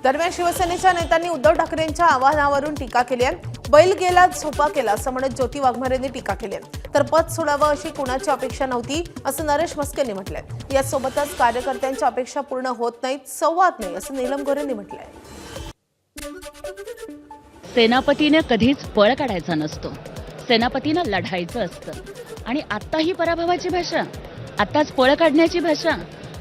दरम्यान शिवसेनेच्या नेत्यांनी उद्धव ठाकरेंच्या आवाहनावरून टीका केली आहे। बैल गेला झोपा केला असं म्हणत ज्योती वाघमारेंनी टीका केली आहे। तर पद सोडावं अशी कुणाची अपेक्षा नव्हती असं नरेश मस्केंनी म्हटलंय। यासोबतच कार्यकर्त्यांच्या अपेक्षा पूर्ण होत नाहीत, संवाद नाही असं नीलम गोरेंनी म्हटलंय। सेनापतीने कधीच पळ काढायचा नसतो, सेनापतीनं लढायचं असतं। आणि आता ही पराभवाची भाषा, आताच पळ काढण्याची भाषा,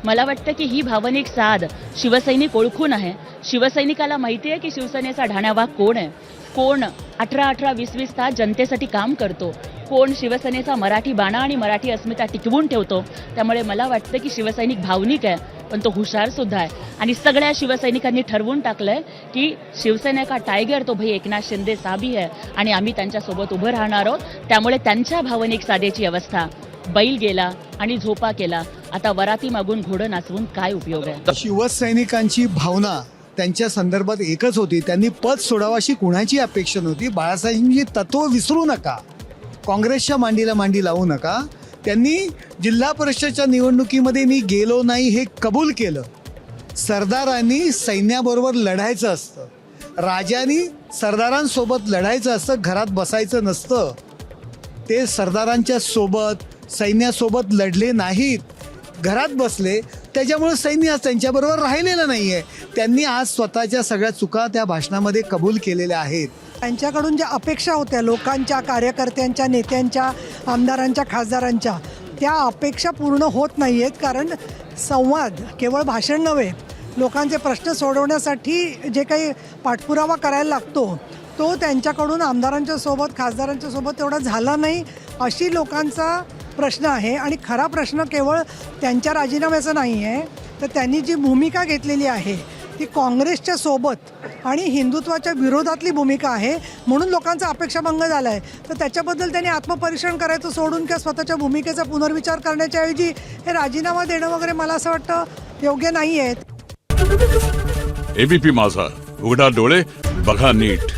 मला वाटतं की ही भावनिक साध शिवसैनिक ओळखून आहे। शिवसैनिकाला माहिती आहे की शिवसेनेचा ढाण्यावाग कोण आहे, कोण 18-18, 20-20 तास जनतेसाठी काम करतो, कोण शिवसेनेचा मराठी बाणा आणि मराठी अस्मिता टिकवून ठेवतो। त्यामुळे मला वाटतं की शिवसैनिक भावनिक आहे, पण तो हुशार सुद्धा आहे। आणि सगळ्या शिवसैनिकांनी ठरवून टाकलंय की शिवसेना का टायगर तो भाई एकनाथ शिंदे साहब ही है आणि आम्ही त्यांच्यासोबत उभं राहणार आहोत। त्यामुळे त्यांच्या भावनिक साधेची अवस्था, बैल गेला आणि झोपा केला, आता वराती मागून घोडं नाचवून काय उपयोग आहे। शिवसैनिकांची भावना त्यांच्या संदर्भात एकच होती, त्यांनी पद सोडावं अशी कुणाची अपेक्षा नव्हती। बाळासाहेबांची तत्व विसरू नका, काँग्रेसच्या मांडीला मांडी लावू नका। त्यांनी जिल्हा परिषदच्या निवडणुकीमध्ये मी गेलो नाही हे कबूल केलं। सरदारांनी सैन्याबरोबर लढायचं असतं, राजांनी सरदारांसोबत लढायचं असतं, घरात बसायचं नसतं। ते सरदारांच्या सोबत सैन्यासोबत लढले नाहीत, घरात बसले, त्याच्यामुळे सैन्य त्यांच्याबरोबर राहिलेलं नाही आहे। त्यांनी आज स्वतःच्या सगळ्या चुका त्या भाषणामध्ये कबूल केलेल्या आहेत। त्यांच्याकडून ज्या अपेक्षा होत्या लोकांच्या, कार्यकर्त्यांच्या, नेत्यांच्या, आमदारांच्या, खासदारांच्या, त्या अपेक्षा पूर्ण होत नाही आहेत। कारण संवाद केवळ भाषण नव्हे, लोकांचे प्रश्न सोडवण्यासाठी जे काही पाठपुरावा करायला लागतो तो त्यांच्याकडून आमदारांच्या सोबत, खासदारांच्या सोबत तेवढा झाला नाही, अशी लोकांचा प्रश्न आहे। आणि खरा प्रश्न केवळ त्यांच्या राजीनाम्याचा नाही आहे, तर त्यांनी जी भूमिका घेतलेली आहे ती काँग्रेसच्या सोबत आणि हिंदुत्वाच्या विरोधातली भूमिका आहे, म्हणून लोकांचा अपेक्षाभंग झाला आहे। तर त्याच्याबद्दल त्यांनी आत्मपरीक्षण करायचं सोडून किंवा स्वतःच्या भूमिकेचा पुनर्विचार करण्याच्या ऐवजी हे राजीनामा देणं वगैरे मला असं वाटतं योग्य नाही आहे। एबीपी माझा, उघडा डोळे बघा नीट।